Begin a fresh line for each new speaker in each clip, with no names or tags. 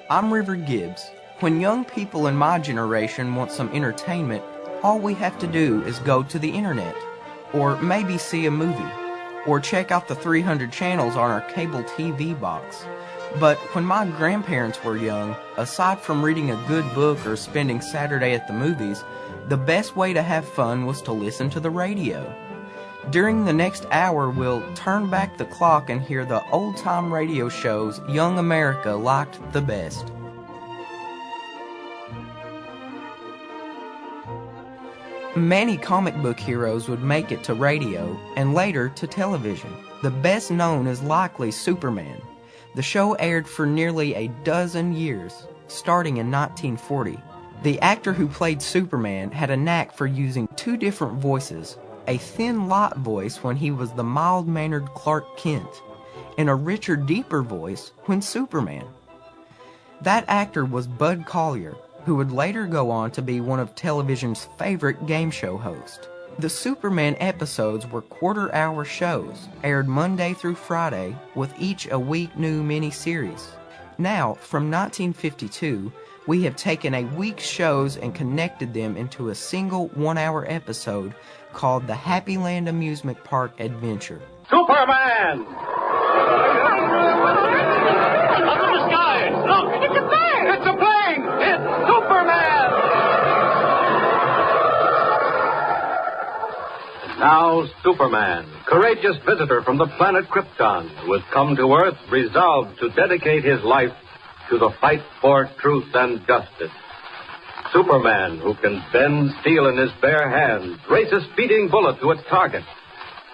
I'm River Gibbs. When young people in my generation want some entertainment, all we have to do is go to the internet, or maybe see a movie, or check out the 300 channels on our cable TV box. But when my grandparents were young, aside from reading a good book or spending Saturday at the movies, the best way to have fun was to listen to the radio. During the next hour, we'll turn back the clock and hear the old-time radio shows young America liked the best. Many comic book heroes would make it to radio and later to television. The best known is likely Superman. The show aired for nearly a dozen years, starting in 1940. The actor who played Superman had a knack for using two different voices, a thin, light voice when he was the mild-mannered Clark Kent, and a richer, deeper voice when Superman. That actor was Bud Collyer, who would later go on to be one of television's favorite game show hosts. The Superman episodes were quarter-hour shows, aired Monday through Friday, with each a week new mini-series. Now, from 1952, we have taken a week's shows and connected them into a single one-hour episode called the Happy Land Amusement Park Adventure.
Superman! Up in the sky! Look! It's a bird! It's a plane! It's Superman! Now, Superman, courageous visitor from the planet Krypton, who has come to Earth resolved to dedicate his life to the fight for truth and justice. Superman, who can bend steel in his bare hands, race a speeding bullet to its target,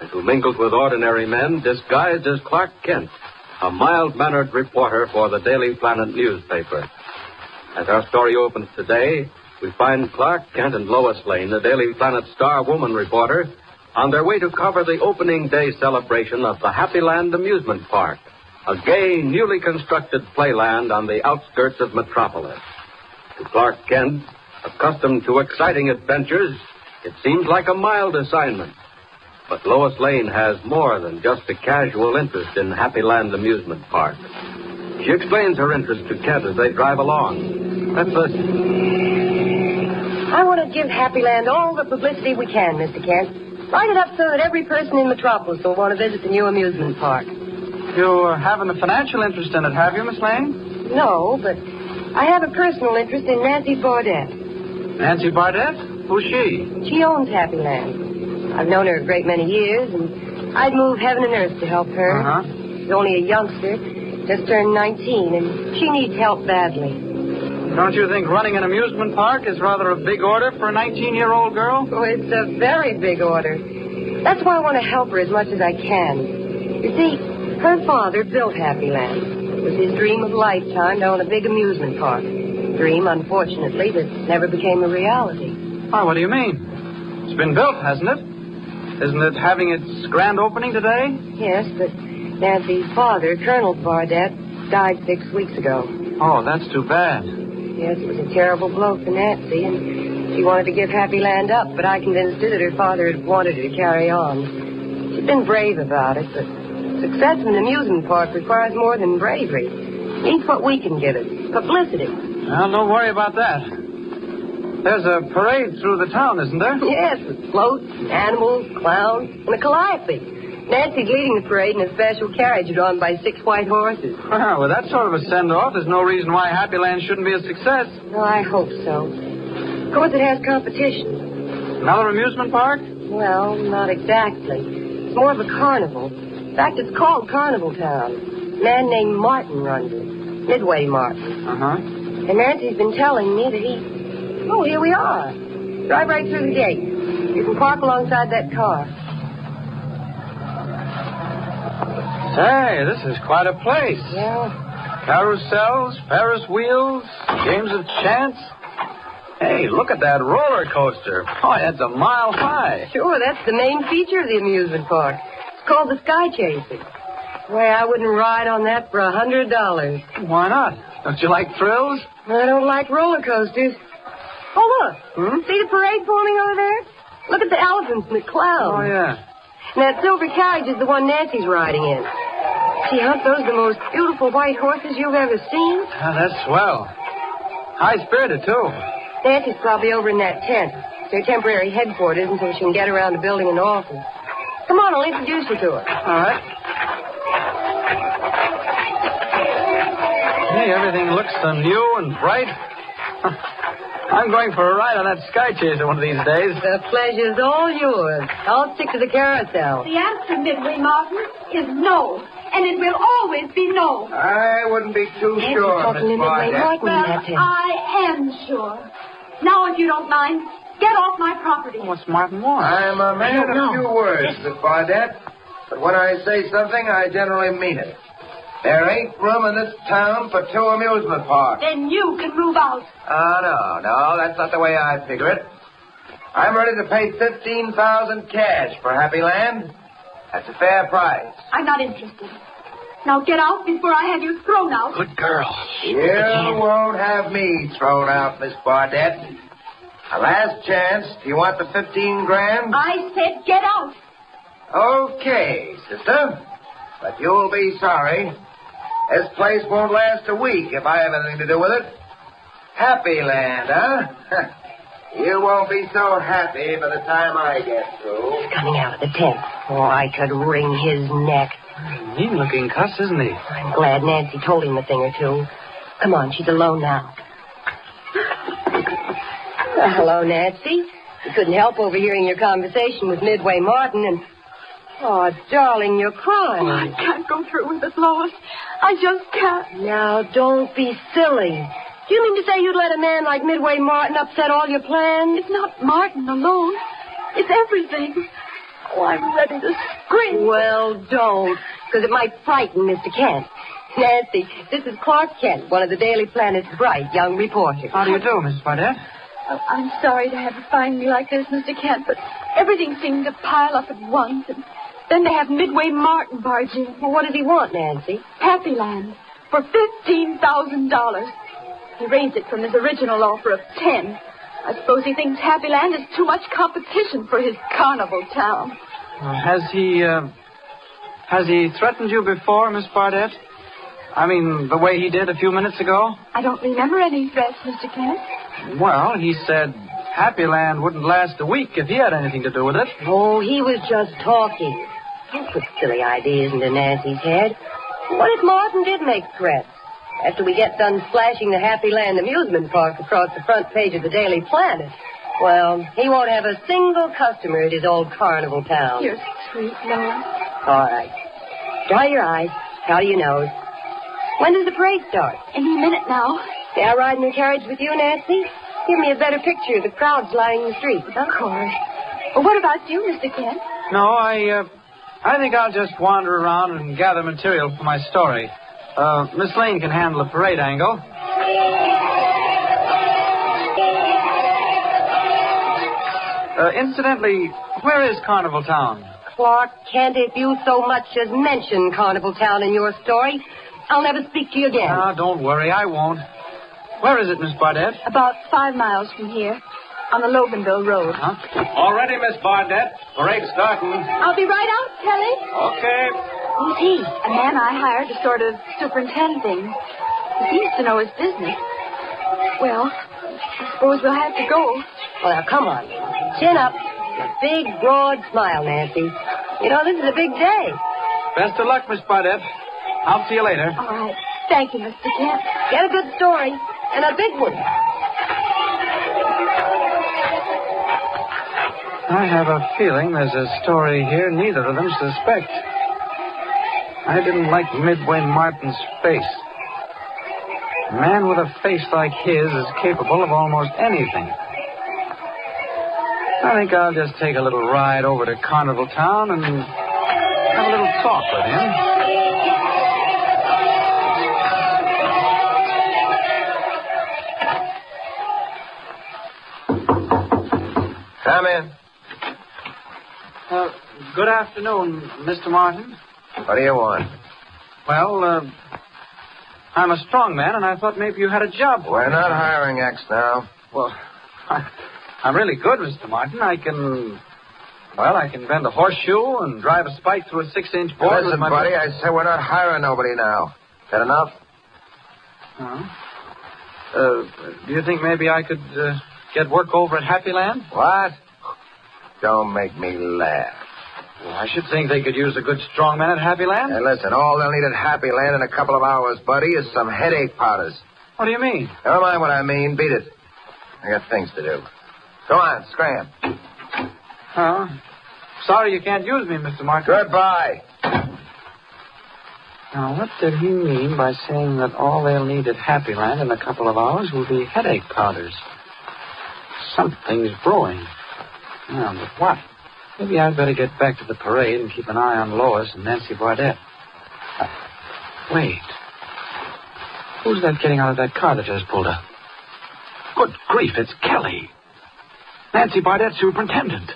and who mingles with ordinary men disguised as Clark Kent, a mild-mannered reporter for the Daily Planet newspaper. As our story opens today, we find Clark Kent and Lois Lane, the Daily Planet star woman reporter, on their way to cover the opening day celebration of the Happy Land Amusement Park, a gay, newly constructed playland on the outskirts of Metropolis. To Clark Kent, accustomed to exciting adventures, it seems like a mild assignment. But Lois Lane has more than just a casual interest in Happy Land Amusement Park. She explains her interest to Kent as they drive along. Let's listen.
I want to give Happy Land all the publicity we can, Mr. Kent. Write it up so that every person in Metropolis will want to visit the new amusement park.
You haven't a financial interest in it, have you, Miss Lane?
No, but I have a personal interest in Nancy Bardette.
Nancy Bardette? Who's she?
She owns Happy Land. I've known her a great many years, and I'd move heaven and earth to help her.
Uh-huh.
She's only a youngster, just turned 19, and she needs help badly.
Don't you think running an amusement park is rather a big order for a 19-year-old girl?
Oh, it's a very big order. That's why I want to help her as much as I can. You see, her father built Happy Land. It was his dream of a lifetime to own a big amusement park. Dream, unfortunately, that never became a reality.
Oh, what do you mean? It's been built, hasn't it? Isn't it having its grand opening today?
Yes, but Nancy's father, Colonel Bardette, died 6 weeks ago.
Oh, that's too bad.
Yes, it was a terrible blow for Nancy, and she wanted to give Happy Land up, but I convinced her that her father had wanted her to carry on. She's been brave about it, but success in an amusement park requires more than bravery. It needs what we can give it, publicity.
Well, don't worry about that. There's a parade through the town, isn't there?
Yes, with floats, and animals, clowns, and a calliope. Nancy's leading the parade in a special carriage drawn by 6 white horses.
Well, with that sort of a send-off, there's no reason why Happy Land shouldn't be a success.
Well, I hope so. Of course, it has competition.
Another amusement park?
Well, not exactly. It's more of a carnival. In fact, it's called Carnival Town. A man named Martin runs it. Midway Martin.
Uh-huh.
And Nancy's been telling me that he... Oh, here we are. Drive right through the gate. You can park alongside that car.
Say, this is quite a place.
Yeah.
Carousels, Ferris wheels, games of chance. Hey, look at that roller coaster. Oh, it's a mile high.
Sure, that's the main feature of the amusement park. It's called the Sky Chaser. Boy, I wouldn't ride on that for $100.
Why not? Don't you like thrills?
I don't like roller coasters. Oh, look. See the parade forming over there? Look at the elephants and the clowns.
Oh, yeah.
And that silver carriage is the one Nancy's riding in. Gee, aren't those the most beautiful white horses you've ever seen?
That's swell. High-spirited, too.
Nancy's probably over in that tent. It's their temporary headquarters until she can get around to building an office. Come on, I'll introduce you to her.
All right. Hey, everything looks so new and bright. I'm going for a ride on that Sky Chaser one of these days.
The pleasure's all yours. I'll stick to the carousel.
The answer, Midway Martin, is no. And it will always be no.
I wouldn't be too
Nancy's
sure,
talking
Miss
in Midway
Barnett.
Martin in
Well,
that tent.
I am sure. Now, if you don't mind, get off my property.
What's Martin want?
I'm a man
don't know.
of few words, Miss Barnett. But when I say something, I generally mean it. There ain't room in this town for 2 amusement parks.
Then you can move out.
Oh, no, that's not the way I figure it. I'm ready to pay $15,000 cash for Happy Land. That's a fair price.
I'm not interested. Now get out before I have you thrown out.
Good girl.
You won't have me thrown out, Miss Barnett. A last chance. Do you want the 15 grand?
I said get out.
Okay, sister. But you'll be sorry. This place won't last a week if I have anything to do with it. Happy Land, huh? You won't be so happy by the time I get through.
He's coming out of the tent. Oh, I could wring his neck.
Mean-looking cuss, isn't he?
I'm glad Nancy told him a thing or two. Come on, she's alone now. Hello, Nancy. You couldn't help overhearing your conversation with Midway Martin and... Oh, darling, you're crying.
Oh, I can't go through with it, Lois. I just can't.
Now, don't be silly. Do you mean to say you'd let a man like Midway Martin upset all your plans?
It's not Martin alone. It's everything. Oh, I'm ready to scream.
Well, don't, because it might frighten Mr. Kent. Nancy, this is Clark Kent, one of the Daily Planet's bright young reporters.
How do you do, Mrs. Barnett?
Oh, I'm sorry to have you find me like this, Mr. Kent, but everything seemed to pile up at once, and then they have Midway Martin barge in.
Well, what does he want, Nancy?
Happy Land for $15,000. He raised it from his original offer of 10. I suppose he thinks Happy Land is too much competition for his carnival town.
Has he threatened you before, Miss Barnett? I mean, the way he did a few minutes ago?
I don't remember any threats, Mr. Kent.
Well, he said Happy Land wouldn't last a week if he had anything to do with it.
Oh, he was just talking. Don't put silly ideas into Nancy's head. What if Martin did make threats? After we get done splashing the Happy Land amusement park across the front page of the Daily Planet, well, he won't have a single customer at his old carnival town.
You're sweet, Lois.
All right. Dry your eyes. Powder your nose. When does the parade start?
Any minute now.
May I ride in the carriage with you, Nancy? Give me a better picture of the crowds lining the streets.
Of course. Well, what about you, Mr. Kent?
No, I think I'll just wander around and gather material for my story. Miss Lane can handle the parade angle. Incidentally, where is Carnival Town?
Clark Kent, if you so much as mention Carnival Town in your story, I'll never speak to you again.
Ah, don't worry, I won't. Where is it, Miss Barnett?
About 5 miles from here, on the Loganville Road.
Huh?
All ready, Miss Barnett. Parade's starting.
I'll be right out, Kelly.
Okay.
Who's he? A man I hired to sort of superintend things. He seems to know his business. Well, I suppose we'll have to go.
Well, now, come on. Chin up. A big, broad smile, Nancy. You know, this is a big day.
Best of luck, Miss Barnett. I'll see you later.
All right. Thank you, Mr. Kent.
Get a good story. And a big one.
I have a feeling there's a story here neither of them suspect. I didn't like Midway Martin's face. A man with a face like his is capable of almost anything. I think I'll just take a little ride over to Carnival Town and have a little talk with him.
Come in.
Good afternoon, Mr. Martin.
What do you want?
Well, I'm a strong man, and I thought maybe you had a job for
We're
me.
not hiring X now.
Well, I'm really good, Mr. Martin. I can Well, I can bend a horseshoe and drive a spike through a 6-inch board.
Listen, buddy, I said we're not hiring nobody now. That enough?
Do you think maybe I could get work over at Happy Land?
What? Don't make me laugh.
Well, I should think they could use a good strong man at Happy Land.
Hey, listen, all they'll need at Happy Land in a couple of hours, buddy, is some headache powders.
What do you mean?
Never mind what I mean. Beat it. I got things to do. Go on, scram.
Oh. Sorry you can't use me, Mr. Martin.
Goodbye.
Now, what did he mean by saying that all they'll need at Happy Land in a couple of hours will be headache powders? Something's brewing. Yeah, but what? Maybe I'd better get back to the parade and keep an eye on Lois and Nancy Bardette. Wait. Who's that getting out of that car that just pulled up? Good grief, it's Kelly. Nancy Bardette, superintendent.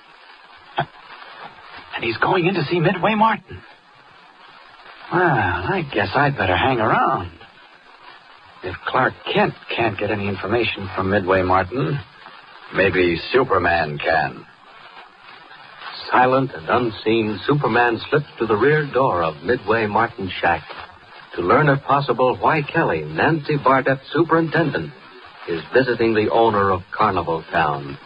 And he's going in to see Midway Martin. Well, I guess I'd better hang around. If Clark Kent can't get any information from Midway Martin, maybe Superman can.
Silent and unseen, Superman slips to the rear door of Midway Martin's shack to learn, if possible, why Kelly, Nancy Bardette, superintendent, is visiting the owner of Carnival Town.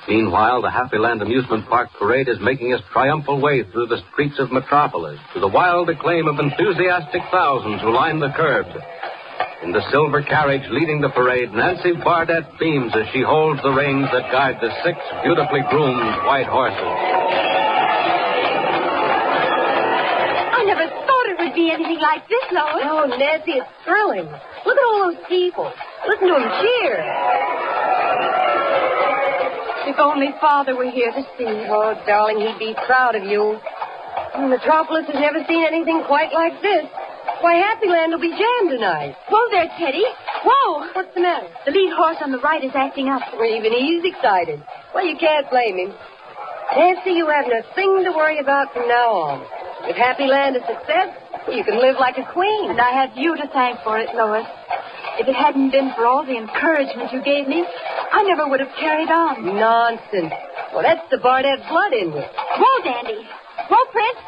Meanwhile, the Happy Land Amusement Park parade is making its triumphal way through the streets of Metropolis to the wild acclaim of enthusiastic thousands who line the curbs. In the silver carriage leading the parade, Nancy Bardette beams as she holds the reins that guide the 6 beautifully groomed white horses.
I never thought it would be anything like this, Lois.
Oh, Nancy, it's thrilling. Look at all those people. Listen to them cheer.
If only Father were here to see.
Oh, darling, he'd be proud of you. Metropolis has never seen anything quite like this. Why, Happy Land will be jammed tonight.
Whoa there, Teddy. Whoa!
What's the matter?
The lead horse on the right is acting up.
Even he's excited. Well, you can't blame him. Nancy, you haven't a thing to worry about from now on. If Happy Land is a success, you can live like a queen.
And I have you to thank for it, Lois. If it hadn't been for all the encouragement you gave me, I never would have carried on.
Nonsense. Well, that's the Bardette blood in you.
Whoa, Dandy. Whoa, Prince.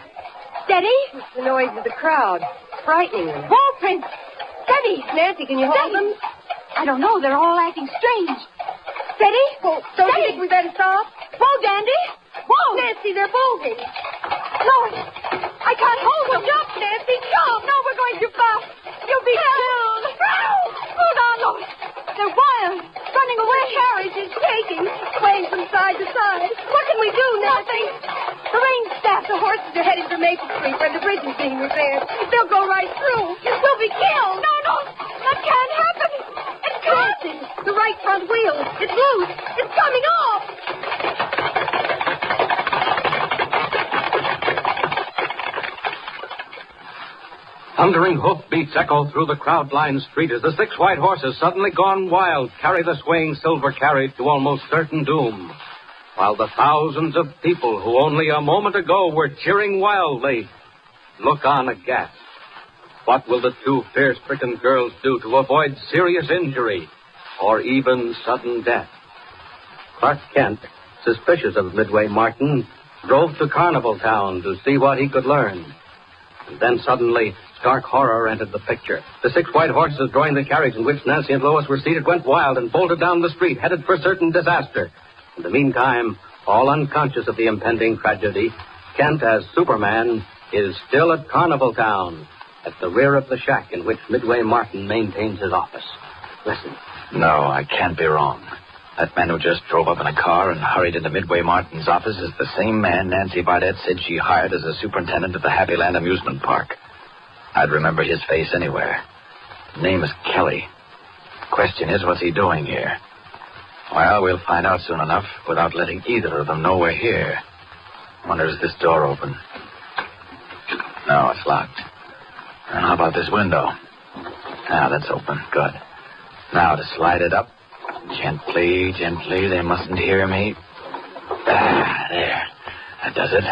Steady.
It's the noise of the crowd. Frightening them.
Whoa, Prince. Steady.
Nancy, can you hold them?
I don't know. They're all acting strange. Steady.
Well, don't you think we better stop?
Whoa, Dandy. Whoa.
Nancy, they're bolting.
Lois, I can't hold them.
Jump, Nancy, jump.
No, we're going too fast. You'll be killed. Hold on, Lois. They're wild. Running away.
The carriage is shaking, swaying from side to side. What can we do, Nancy?
The rain staff.
The horses are headed for Maple Street where the bridge is being repaired. They'll go right through. We'll be killed.
No. That can't happen. It can't.
Nancy, the right front wheel. It's loose. It's coming off.
Thundering hoofbeats echo through the crowd-lined street as the 6 white horses, suddenly gone wild, carry the swaying silver carriage to almost certain doom, while the thousands of people who only a moment ago were cheering wildly look on aghast. What will the 2 fear-stricken girls do to avoid serious injury or even sudden death? Clark Kent, suspicious of Midway Martin, drove to Carnival Town to see what he could learn. And then suddenly, stark horror entered the picture. The 6 white horses drawing the carriage in which Nancy and Lois were seated went wild and bolted down the street, headed for certain disaster. In the meantime, all unconscious of the impending tragedy, Kent, as Superman, is still at Carnival Town, at the rear of the shack in which Midway Martin maintains his office. Listen.
No, I can't be wrong. That man who just drove up in a car and hurried into Midway Martin's office is the same man Nancy Bardette said she hired as a superintendent of the Happy Land Amusement Park. I'd remember his face anywhere. Name is Kelly. Question is, what's he doing here? Well, we'll find out soon enough without letting either of them know we're here. Wonder, is this door open? No, it's locked. And how about this window? Ah, that's open. Good. Now to slide it up. Gently, they mustn't hear me. Ah, there. That does it.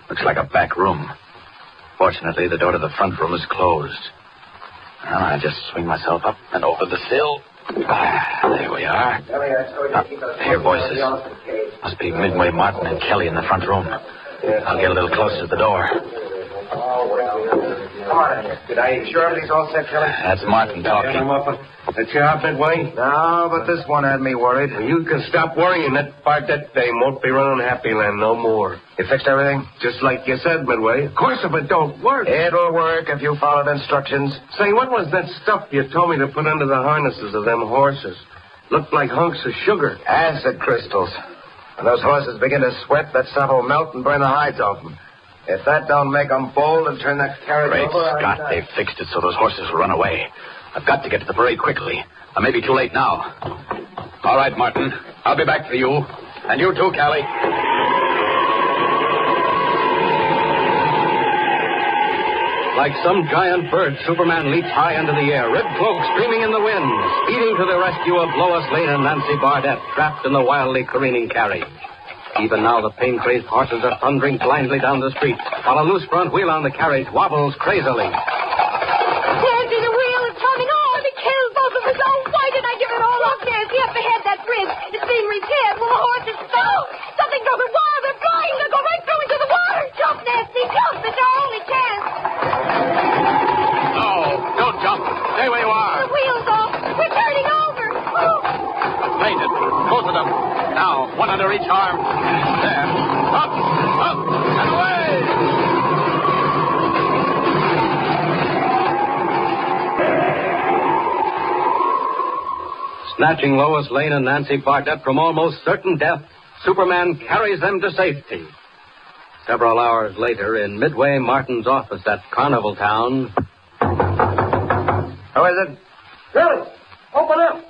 Looks like a back room. Fortunately, the door to the front room is closed. Well, I just swing myself up and over the sill. There we are. Here, voices. Must be Midway Martin and Kelly in the front room. I'll get a little closer to the door.
Come on in. Did I sure everything's all set, Kelly?
That's Martin talking.
That's your out, Midway?
No, but this one had me worried.
You can stop worrying. That Bardet dame won't be running Happy Land no more.
You fixed everything?
Just like you said, Midway. Of course, if it don't work.
It'll work if you followed instructions.
Say, what was that stuff you told me to put under the harnesses of them horses? Looked like hunks of sugar.
Acid crystals. When those horses begin to sweat, that stuff will melt and burn the hides off them. If that don't make them bold and turn that carriage
Great
over...
Scott, they've fixed it so those horses will run away. I've got to get to the parade quickly. I may be too late now. All right, Martin. I'll be back for you. And you too, Callie.
Like some giant bird, Superman leaps high into the air, red cloak streaming in the wind, speeding to the rescue of Lois Lane and Nancy Bardet, trapped in the wildly careening carriage. Even now, the pain-crazed horses are thundering blindly down the street, while a loose front wheel on the carriage wobbles crazily.
Nancy, the wheel is coming on. It killed both of us. Oh, why did I give it all up, Nancy? Up ahead, that bridge. It's being repaired. Will the horses stop? Something broke the wire. They're flying. They'll go right through into the water. Jump, Nancy. Jump. It's our only chance.
No, don't jump. Stay where you are.
The wheel's off. We're turning over. Oh.
Made it. Both of them. Now, one under each arm. There. Up, and away!
Snatching Lois Lane and Nancy Bardet from almost certain death, Superman carries them to safety. Several hours later, in Midway Martin's office at Carnival Town...
How is it?
Kelly, open up.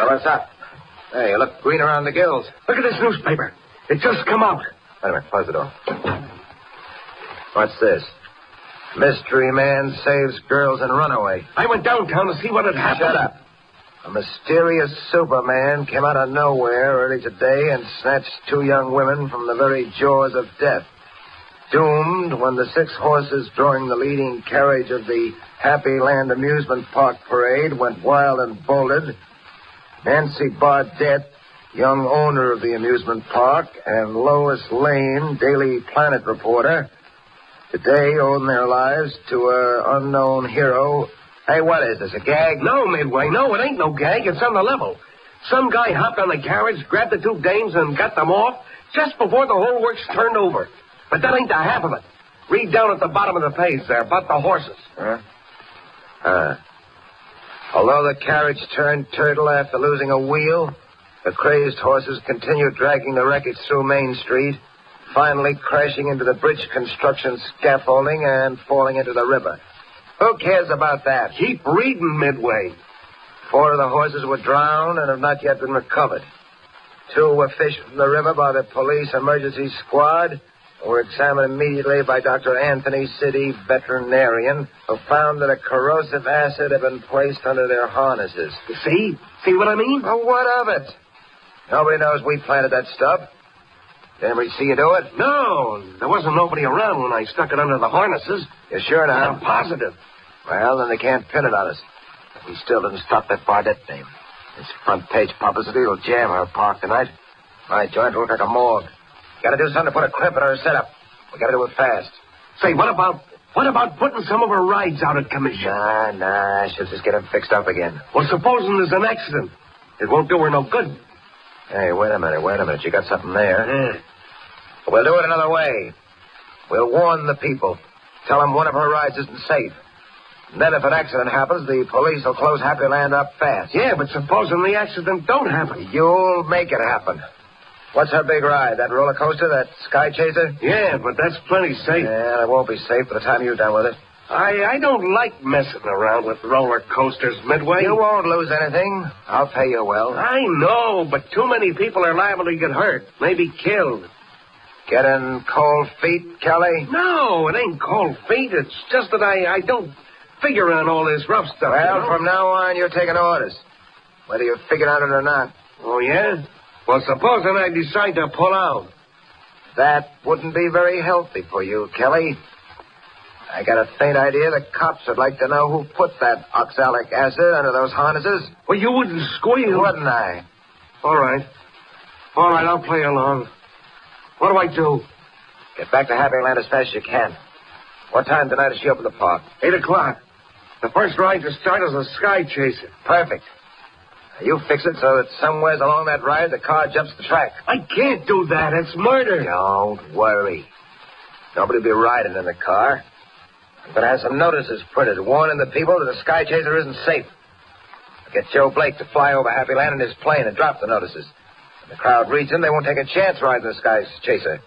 What's up? Hey, you look green around the gills.
Look at this newspaper. It just come out.
Wait a minute. Close the door. What's this? Mystery man saves girls in runaway.
I went downtown to see what had happened.
Shut up. A mysterious Superman came out of nowhere early today and snatched two young women from the very jaws of death. Doomed when the 6 horses drawing the leading carriage of the Happy Land Amusement Park parade went wild and bolted, Nancy Bardet, young owner of the amusement park, and Lois Lane, Daily Planet reporter, today owe their lives to an unknown hero. Hey, what is this, a gag?
No, Midway, no, it ain't no gag. It's on the level. Some guy hopped on the carriage, grabbed the 2 dames, and got them off just before the whole works turned over. But that ain't the half of it. Read down at the bottom of the page there about the horses.
Although the carriage turned turtle after losing a wheel, the crazed horses continued dragging the wreckage through Main Street, finally crashing into the bridge construction scaffolding and falling into the river. Who cares about that?
Keep reading, Midway.
4 of the horses were drowned and have not yet been recovered. 2 were fished from the river by the police emergency squad and were examined immediately by Dr. Anthony City, veterinarian, who found that a corrosive acid had been placed under their harnesses.
See? See what I mean?
Well, what of it? Nobody knows we planted that stuff. Did anybody see you do it?
No, there wasn't nobody around when I stuck it under the harnesses.
You sure now?
I'm positive.
Well, then they can't pin it on us. We still didn't stop that Bardet name. This front page publicity will jam her park tonight. My joint will look like a morgue. Gotta do something to put a crimp in her setup. We gotta do it fast.
Say, what about putting some of her rides out of commission?
Nah, she'll just get them fixed up again.
Well, supposing there's an accident. It won't do her no good.
Hey, wait a minute. You got something there. We'll do it another way. We'll warn the people. Tell them one of her rides isn't safe. And then if an accident happens, the police will close Happy Land up fast.
Yeah, but supposing the accident don't happen.
You'll make it happen. What's her big ride? That roller coaster? That Sky Chaser?
Yeah, but that's plenty safe.
Yeah, it won't be safe by the time you're done with it.
I don't like messing around with roller coasters, Midway.
You won't lose anything. I'll pay you well.
I know, but too many people are liable to get hurt, maybe killed.
Getting cold feet, Kelly?
No, it ain't cold feet. It's just that I don't figure on all this rough stuff.
Well, from now on, you're taking orders. Whether you figure on it or not.
Oh, yeah? Well, supposing I decide to pull out.
That wouldn't be very healthy for you, Kelly. I got a faint idea the cops would like to know who put that oxalic acid under those harnesses.
Well, you wouldn't squeal.
Wouldn't I?
All right. All right, I'll play along. What do I do?
Get back to Happy Land as fast as you can. What time tonight does she open the park?
8 o'clock. The first ride to start is a Sky Chaser.
Perfect. You fix it so that somewheres along that ride the car jumps the track.
I can't do that. It's murder.
Don't worry. Nobody will be riding in the car. I'm going to have some notices printed warning the people that the Sky Chaser isn't safe. I'll get Joe Blake to fly over Happy Land in his plane and drop the notices. When the crowd reads him, they won't take a chance riding the Sky Chaser.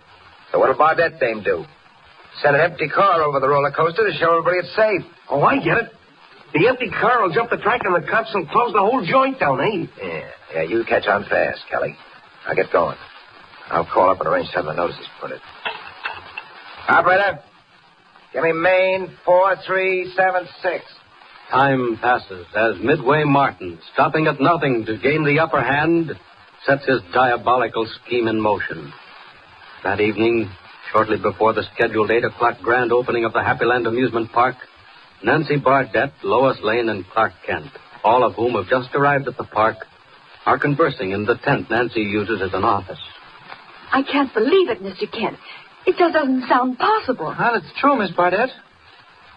So what'll Bardette dame do? Send an empty car over the roller coaster to show everybody it's safe.
Oh, I get it. The empty car will jump the track and the cops will close the whole joint down, eh?
Yeah, you catch on fast, Kelly. I'll get going. I'll call up and arrange to have the notices printed. Operator, give me main 4376.
Time passes as Midway Martin, stopping at nothing to gain the upper hand, sets his diabolical scheme in motion. That evening, shortly before the scheduled 8 o'clock grand opening of the Happy Land Amusement Park, Nancy Bardette, Lois Lane, and Clark Kent, all of whom have just arrived at the park, are conversing in the tent Nancy uses as an office.
I can't believe it, Mr. Kent. It just doesn't sound possible.
Well, it's true, Miss Bardette.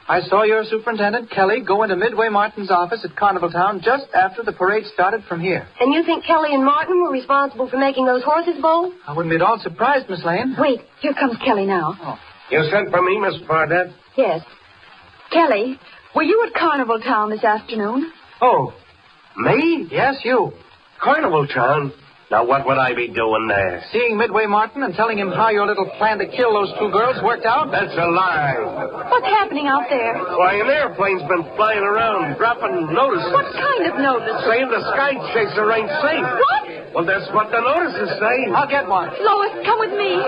I saw your superintendent, Kelly, go into Midway Martin's office at Carnival Town just after the parade started from here.
And you think Kelly and Martin were responsible for making those horses bowl?
I wouldn't be at all surprised, Miss Lane.
Wait, here comes Kelly now.
You sent for me, Miss Bardette?
Yes. Kelly, were you at Carnival Town this afternoon?
Oh, me?
Yes, you.
Carnival Town? Now, what would I be doing there?
Seeing Midway Martin and telling him how your little plan to kill those two girls worked out?
That's a lie.
What's happening out there?
Why, an airplane's been flying around, dropping notices.
What kind of notice?
Saying the Sky Chaser ain't safe.
What?
Well, that's what the notices say.
I'll get one.
Lois, come with me.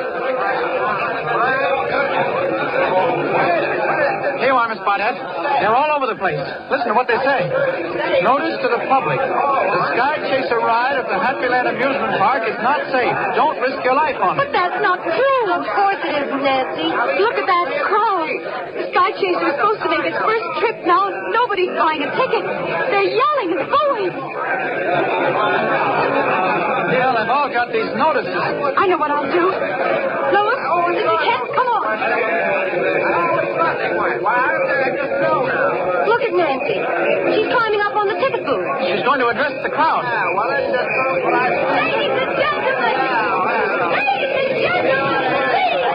Here you are, Miss Bardette. They're all over the place. Listen to what they say. Notice to the public. The Sky Chaser ride at the Happy Land Amusement Park is not safe. Don't risk your life on
But
it.
that's not true. Of course it isn't, Nancy. Look at that crowd. The Sky Chaser is supposed to make its first trip now. Nobody's buying a ticket. They're yelling and booing.
Yeah, they've all got these notices.
I know what I'll do. Lois, Mr. Kent, come on. Look at Nancy. She's climbing up on the ticket booth.
She's going to address the crowd.
Ladies and gentlemen! Ladies and gentlemen, please!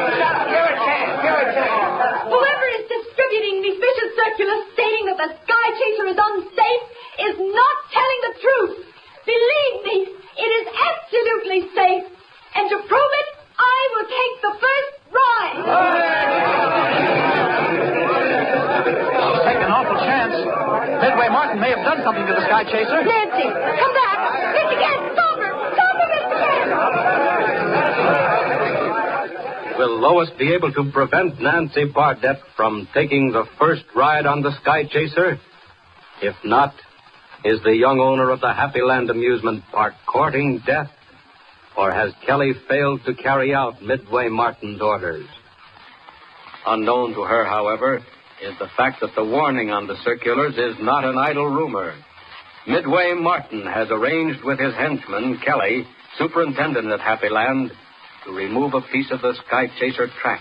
Whoever is distributing these vicious circulars stating that the Sky Chaser is unsafe is not telling the truth. Believe me, it is absolutely safe. And to prove it, I will take the first ride.
Take an awful chance. Midway Martin may have done something to the Sky Chaser.
Nancy, come back. Mr. Kent, stop her. Stop her, Mr. Kent.
Will Lois be able to prevent Nancy Bardette from taking the first ride on the Sky Chaser? If not, is the young owner of the Happy Land Amusement Park courting death? Or has Kelly failed to carry out Midway Martin's orders? Unknown to her, however, is the fact that the warning on the circulars is not an idle rumor. Midway Martin has arranged with his henchman, Kelly, superintendent at Happy Land, to remove a piece of the Sky Chaser track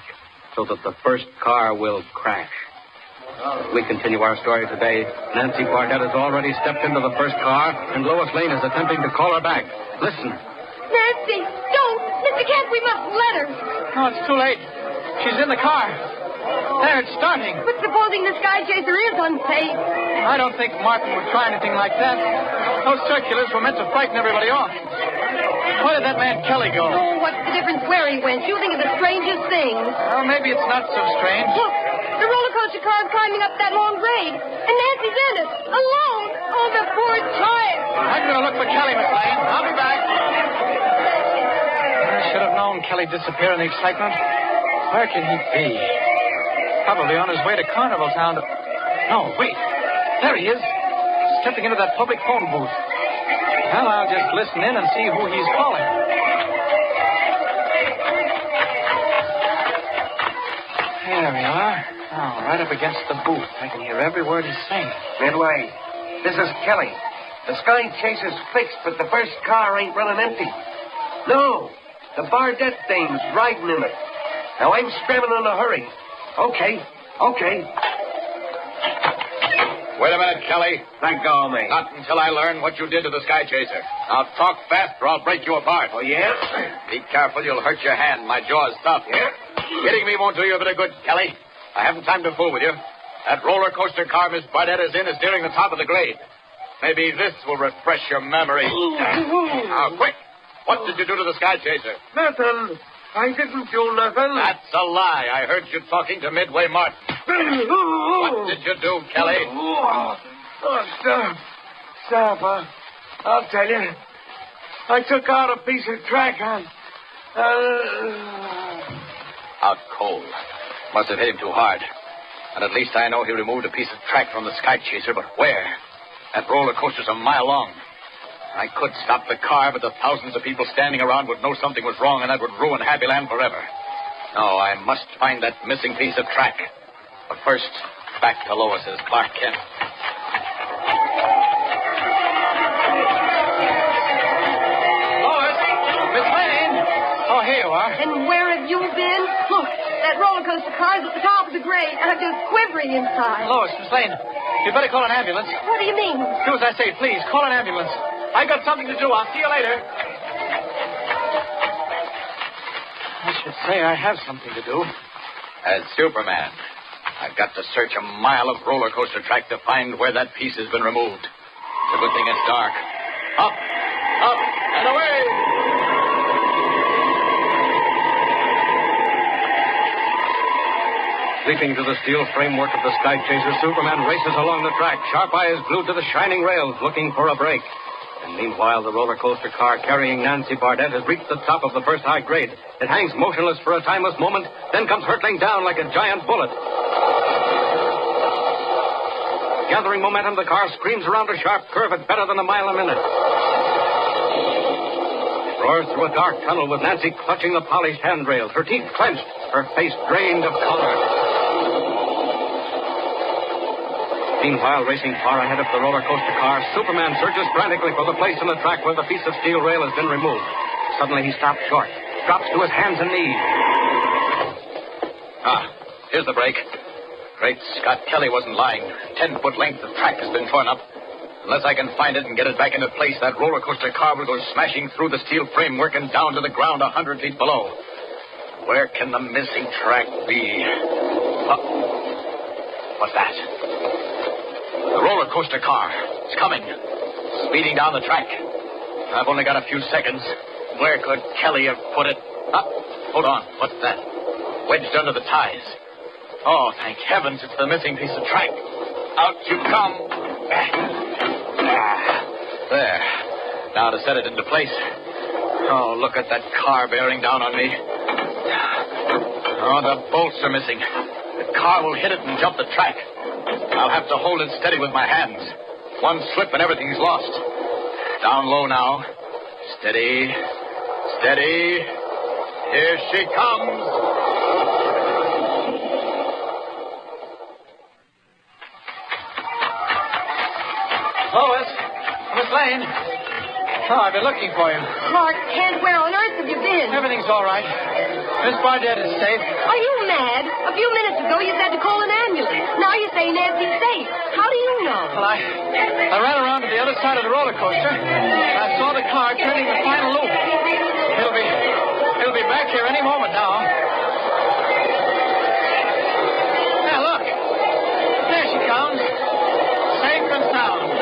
so that the first car will crash. We continue our story today. Nancy Bardette has already stepped into the first car, and Lois Lane is attempting to call her back. Listen.
Nancy, don't. Mr. Kent, we mustn't let her.
No, it's too late. She's in the car. There, it's starting.
But supposing the Sky Chaser is unsafe?
I don't think Martin would try anything like that. Those circulars were meant to frighten everybody off. Where did that man Kelly go?
Oh, what's the difference where he went? You think of the strangest things.
Well, maybe it's not so strange.
Look, the roller coaster car's climbing up that long grade. And Nancy's in it, alone. Oh, the poor child.
I'm going to look for Kelly, Miss Lane. I'll be back. I should have known Kelly'd disappear in the excitement. Where can he be? Probably on his way to Carnival Town. No, wait. There he is. Stepping into that public phone booth. Well, I'll just listen in and see who he's calling. There we are. Oh, right up against the booth. I can hear every word he's saying.
Midway, this is Kelly. The Sky Chaser's fixed, but the first car ain't running empty. No, the Bardette dame's riding in it. Now, I'm scrambling in a hurry. Okay.
Wait a minute, Kelly.
Let go of me.
Not until I learn what you did to the Sky Chaser. Now talk fast or I'll break you apart.
Oh, yeah?
Be careful, you'll hurt your hand. My jaw's tough.
Yeah?
Hitting me won't do you a bit of good, Kelly. I haven't time to fool with you. That roller coaster car Miss Bardette is in is nearing the top of the grade. Maybe this will refresh your memory. Now, quick. What did you do to the Sky Chaser?
Nothing. I didn't do nothing.
That's a lie. I heard you talking to Midway Martin. What did you do, Kelly?
Stop. I'll tell you. I took out a piece of track on.
Out cold. Must have hit him too hard. And at least I know he removed a piece of track from the Sky Chaser, but where? That roller coaster's a mile long. I could stop the car, but the thousands of people standing around would know something was wrong, and that would ruin Happy Land forever. No, I must find that missing piece of track. But first, back to Lois's Clark Kent.
Lois! Miss Lane! Oh, here you are.
And where have you been? Look, that roller coaster car's at the top of the grade. I'm just quivering inside.
Lois, Miss Lane, you better call an ambulance.
What do you mean?
Do as I say, please. Call an ambulance. I got something to do. I'll see you later. I should say I have something to do.
As Superman, I've got to search a mile of roller coaster track to find where that piece has been removed. It's a good thing it's dark. Up, and away!
Leaping to the steel framework of the Sky Chaser, Superman races along the track, sharp eyes glued to the shining rails, looking for a break. And meanwhile, the roller coaster car carrying Nancy Bardette has reached the top of the first high grade. It hangs motionless for a timeless moment, then comes hurtling down like a giant bullet. Gathering momentum, the car screams around a sharp curve at better than a mile a minute. It roars through a dark tunnel with Nancy clutching the polished handrails, her teeth clenched, her face drained of color. Meanwhile, racing far ahead of the roller coaster car, Superman searches frantically for the place in the track where the piece of steel rail has been removed. Suddenly, he stops short, drops to his hands and knees.
Here's the break. Great Scott, Kelly wasn't lying. 10-foot length of track has been torn up. Unless I can find it and get it back into place, that roller coaster car will go smashing through the steel framework and down to the ground 100 feet below. Where can the missing track be? What's that? The roller coaster car. It's coming. Speeding down the track. I've only got a few seconds. Where could Kelly have put it? Hold on. What's that? Wedged under the ties. Oh, thank heavens, it's the missing piece of track. Out you come. There. Now to set it into place. Oh, look at that car bearing down on me. Oh, the bolts are missing. The car will hit it and jump the track. I'll have to hold it steady with my hands. One slip and everything's lost. Down low now. Steady. Here she comes.
Lois! Miss Lane! Oh, I've been looking for you.
Clark Kent, where on earth have you been?
Everything's all right. Miss Bardette is safe.
Are you mad? A few minutes ago you said to call an ambulance. Now you say Nancy's safe. How do you know?
Well, I ran around to the other side of the roller coaster. And I saw the car turning the final loop. It'll be back here any moment now. Now, look. There she comes. Safe and sound.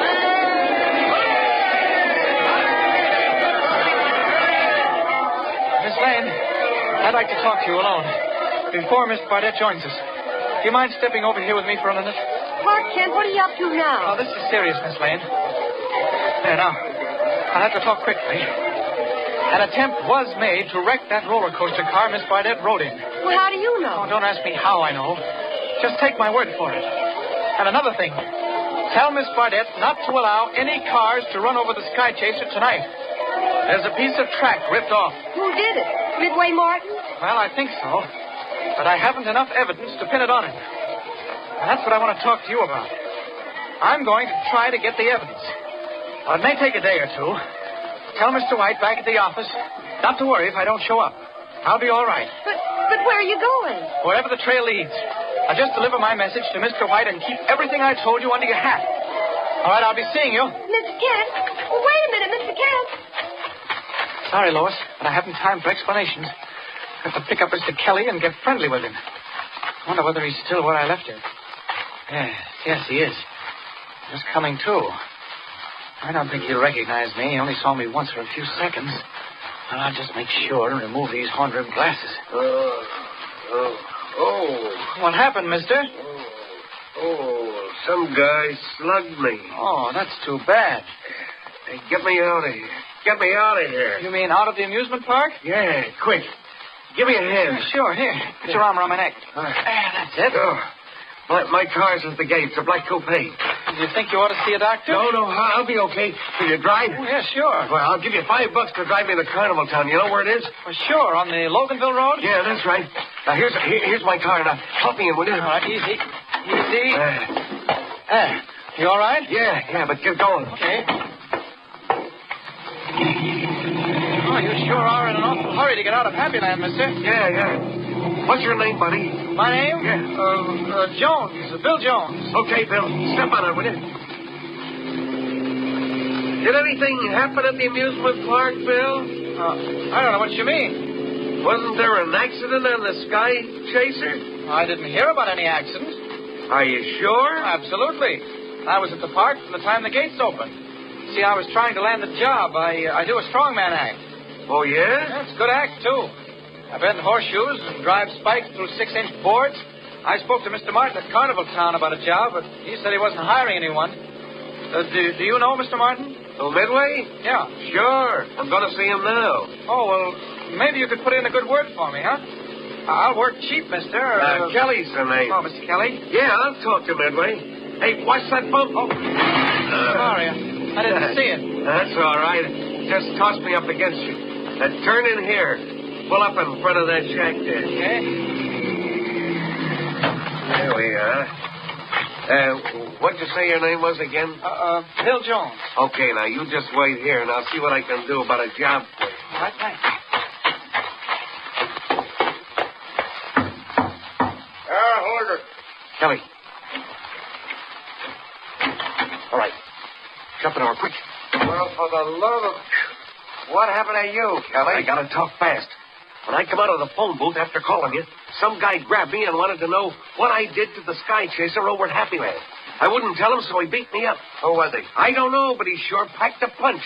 Miss Lane, I'd like to talk to you alone before Miss Bardette joins us. Do you mind stepping over here with me for a minute?
Clark Kent, what are you up to now?
Oh, this is serious, Miss Lane. There, now. I'll have to talk quickly. An attempt was made to wreck that roller coaster car Miss Bardette rode in.
Well, how do you know?
Oh, don't ask me how I know. Just take my word for it. And another thing. Tell Miss Bardette not to allow any cars to run over the Sky Chaser tonight. There's a piece of track ripped off.
Who did it? Midway Martin?
Well, I think so. But I haven't enough evidence to pin it on him. That's what I want to talk to you about. I'm going to try to get the evidence. Well, it may take a day or two. Tell Mr. White back at the office not to worry if I don't show up. I'll be all right.
But where are you going?
Wherever the trail leads. I'll just deliver my message to Mr. White and keep everything I told you under your hat. All right, I'll be seeing you.
Mr. Kent? Oh, wait a minute, Mr. Kent.
Sorry, Lois, but I haven't time for explanations. I have to pick up Mr. Kelly and get friendly with him. I wonder whether he's still where I left him. Yes, he is. Just coming to. I don't think he'll recognize me. He only saw me once for a few seconds. Well, I'll just make sure and remove these horn-rimmed glasses. What happened, mister?
Some guy slugged me.
Oh, that's too bad.
Hey, get me out of here. Get me out of here.
You mean out of the amusement park?
Yeah, quick. Give me a hand.
Yeah, sure, here. Put your arm around my neck. That's it.
My car's at the gate. It's a black coupe.
Do you think you ought to see a doctor?
No, I'll be okay. Will you drive?
Oh, yeah, sure.
Well, I'll give you $5 to drive me to Carnival Town. You know where it is?
Well, sure, on the Loganville Road?
Yeah, that's right. Now, here's my car. Now, help me in, will you?
All right, easy. You all right?
Yeah, but get going.
Okay. Oh, you sure are in an awful hurry to get out of Happy Land, mister.
Yeah. What's your name, buddy?
My name?
Yeah.
Jones. Bill Jones.
Okay, Bill. Step on it, will you? Did anything happen at the amusement park, Bill?
I don't know what you mean.
Wasn't there an accident on the Sky Chaser?
I didn't hear about any accident.
Are you sure?
Absolutely. I was at the park from the time the gates opened. See, I was trying to land the job. I do a strongman act.
Oh, yeah?
Yeah, it's a good act, too. I bend horseshoes and drive spikes through 6-inch boards. I spoke to Mr. Martin at Carnival Town about a job, but he said he wasn't hiring anyone. Do you know Mr. Martin?
Oh, Midway?
Yeah.
Sure. I'm going to see him now.
Oh, well, maybe you could put in a good word for me, huh? I'll work cheap, mister.
Kelly's the name.
Oh, Mr. Kelly?
Yeah, I'll talk to Midway. Hey, watch that bump.
Oh, sorry. I didn't see it.
That's all right. Just toss me up against you. Turn in here. Pull up in front of that shack there.
Okay.
There we are. What'd you say your name was again?
Bill Jones.
Okay, now you just wait here, and I'll see what I can do about a job for you.
All right, thanks.
Hold it. Kelly. All right. Shut the door, quick.
Well, for the love of... What happened to you, Kelly?
I gotta talk fast. When I come out of the phone booth after calling you, some guy grabbed me and wanted to know what I did to the Sky Chaser over at Happy Land. I wouldn't tell him, so he beat me up.
Who was he?
I don't know, but he sure packed a punch.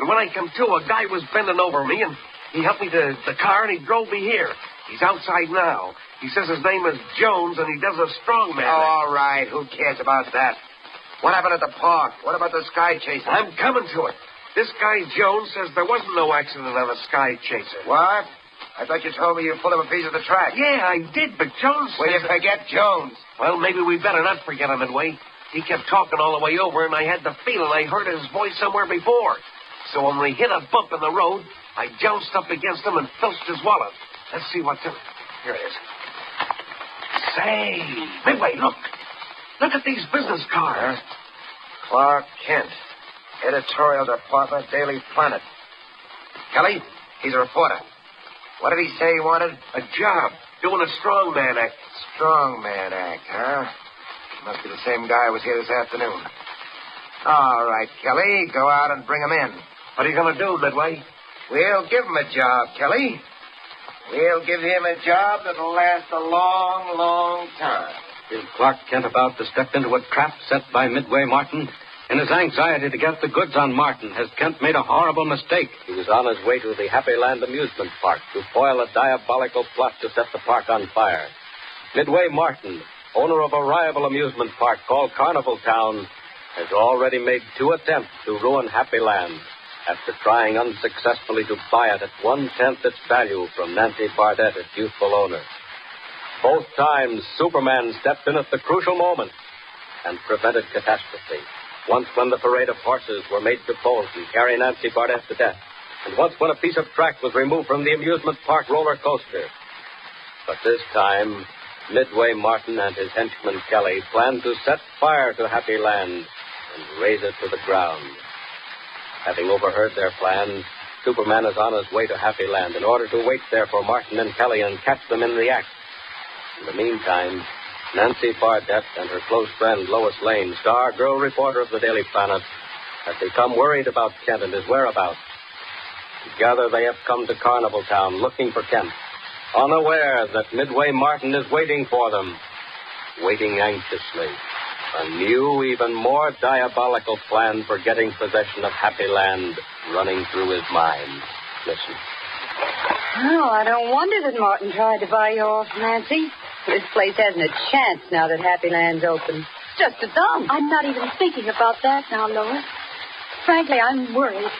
And when I come to, a guy was bending over me, and he helped me to the car, and he drove me here. He's outside now. He says his name is Jones, and he does a strongman.
Oh, all right. Who cares about that? What happened at the park? What about the Sky Chaser?
I'm coming to it. This guy Jones says there wasn't no accident on the Sky Chaser.
What? I thought you told me you pulled him a piece of the track.
Yeah, I did, but Jones
Will you
says...
forget Jones?
Well, maybe we better not forget him, Midway. He kept talking all the way over, and I had the feeling I heard his voice somewhere before. So when we hit a bump in the road, I jounced up against him and filched his wallet. Let's see what's in it. Here it is. Say, Midway, look. Look at these business cards.
Clark Kent, Editorial Department, Daily Planet. Kelly, he's a reporter. What did he say he wanted?
A job, doing a strongman act.
Strongman act, huh? Must be the same guy who was here this afternoon. All right, Kelly, go out and bring him in.
What are you going to do, Midway?
We'll give him a job, Kelly. We'll give him a job that'll last a long, long time.
Is Clark Kent about to step into a trap set by Midway Martin? In his anxiety to get the goods on Martin, has Kent made a horrible mistake? He was on his way to the Happy Land amusement park to foil a diabolical plot to set the park on fire. Midway Martin, owner of a rival amusement park called Carnival Town, has already made 2 attempts to ruin Happy Land after trying unsuccessfully to buy it at 1/10 its value from Nancy Bardette, its youthful owner. Both times, Superman stepped in at the crucial moment and prevented catastrophe. Once when the parade of horses were made to bolt and carry Nancy Bardette to death, and once when a piece of track was removed from the amusement park roller coaster. But this time, Midway Martin and his henchman Kelly planned to set fire to Happy Land and raze it to the ground. Having overheard their plan, Superman is on his way to Happy Land in order to wait there for Martin and Kelly and catch them in the act. In the meantime, Nancy Bardette and her close friend Lois Lane, star girl reporter of the Daily Planet, have become worried about Kent and his whereabouts. Together they have come to Carnival Town looking for Kent, unaware that Midway Martin is waiting for them, waiting anxiously. A new, even more diabolical plan for getting possession of Happy Land running through his mind. Listen.
Oh, I don't wonder that Martin tried to buy you off, Nancy. This place hasn't a chance now that Happy Land's open. Just a dump.
I'm not even thinking about that now, Lois. Frankly, I'm worried.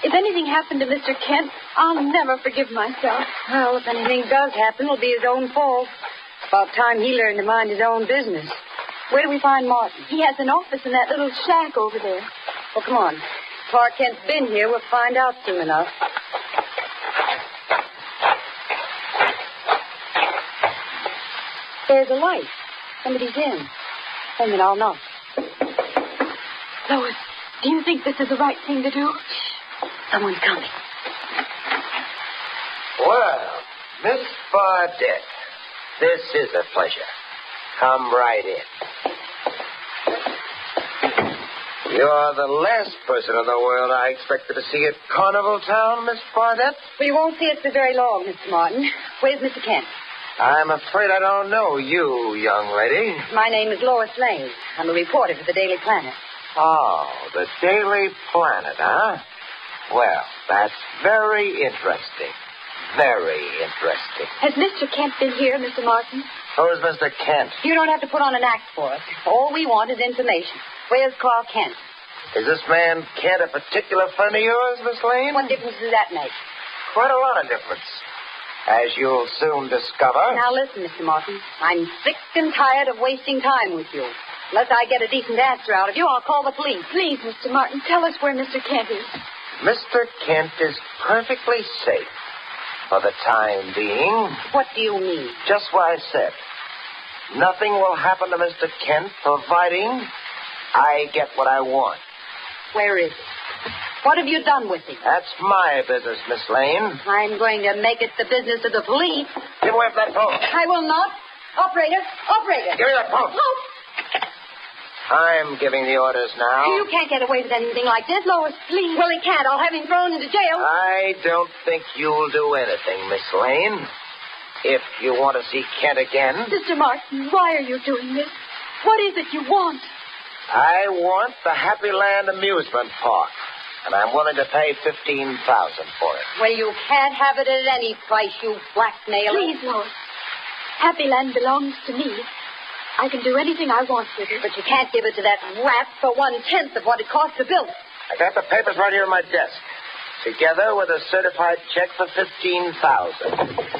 If anything happened to Mr. Kent, I'll never forgive myself.
Well, if anything does happen, it'll be his own fault. About time he learned to mind his own business. Where do we find Martin?
He has an office in that little shack over there.
Well, come on. Clark Kent's been here. We'll find out soon enough. There's a light. Somebody's in. Wait a minute, I'll knock.
Lois, do you think this is the right thing to do?
Someone's coming.
Well, Miss Bardette, this is a pleasure. Come right in. You're the last person in the world I expected to see at Carnival Town, Miss Bardette.
Well, you won't see us for very long, Mr. Martin. Where's Mr. Kent?
I'm afraid I don't know you, young lady.
My name is Lois Lane. I'm a reporter for the Daily Planet.
Oh, the Daily Planet, huh? Well, that's very interesting. Very interesting.
Has Mr. Kent been here, Mr. Martin?
Who's Mr. Kent?
You don't have to put on an act for us. All we want is information. Where's Clark Kent?
Is this man Kent a particular friend of yours, Miss Lane?
What difference does that make?
Quite a lot of difference. As you'll soon discover.
Now listen, Mr. Martin. I'm sick and tired of wasting time with you. Unless I get a decent answer out of you, I'll call the police.
Please, Mr. Martin, tell us where Mr. Kent is.
Mr. Kent is perfectly safe for the time being.
What do you mean?
Just what I said. Nothing will happen to Mr. Kent, providing I get what I want.
Where is it? What have you done with him?
That's my business, Miss Lane.
I'm going to make it the business of the police.
Give away that phone.
I will not. Operator!
Give me that phone.
Oh,
I'm giving the orders now.
you can't get away with anything like this, Lois. Please. Well, he can't. I'll have him thrown into jail.
I don't think you'll do anything, Miss Lane. If you want to see Kent again,
Mr. Martin, why are you doing this? What is it you want?
I want the Happy Land amusement park. And I'm willing to pay $15,000 for it.
Well, you can't have it at any price, you blackmailer.
Please, Lois. Happy Land belongs to me. I can do anything I want with it.
But you can't give it to that rat for 1/10 of what it costs to build it.
I got the papers right here on my desk, together with a certified check for $15,000.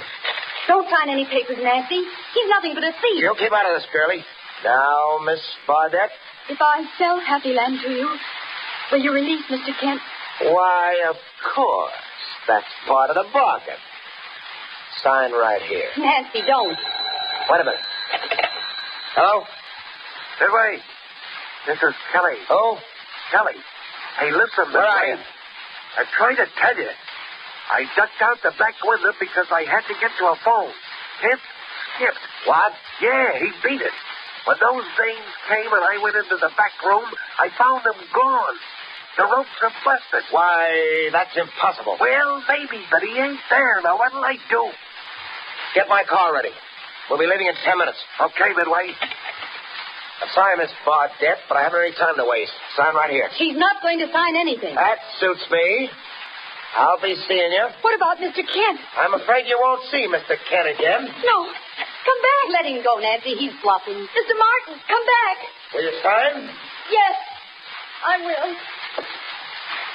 Don't sign any papers, Nancy. He's nothing but a thief.
You keep out of this, girlie. Now, Miss Bardette.
If I sell Happy Land to you, will you release Mr. Kent?
Why, of course. That's part of the bargain. Sign right here.
Nancy, don't.
Wait a minute. Hello?
Midway, this is Kelly.
Oh?
Kelly. Hey, listen,
Where are
Midway.
you?
I'm trying to tell you. I ducked out the back window because I had to get to a phone. Kent skipped.
What?
Yeah, he beat it. When those dames came and I went into the back room, I found them gone. The ropes are busted.
Why, that's impossible.
Well, maybe, but he ain't there. Now, what'll I do?
Get my car ready. We'll be leaving in 10 minutes.
Okay, Midway.
I'm sorry, Miss Bardette, but I haven't any time to waste. Sign right here.
He's not going to sign anything.
That suits me. I'll be seeing you.
What about Mr. Kent?
I'm afraid you won't see Mr. Kent again.
No. Come back.
Let him go, Nancy. He's bluffing.
Mr. Martin, come back.
Will you sign?
Yes, I will.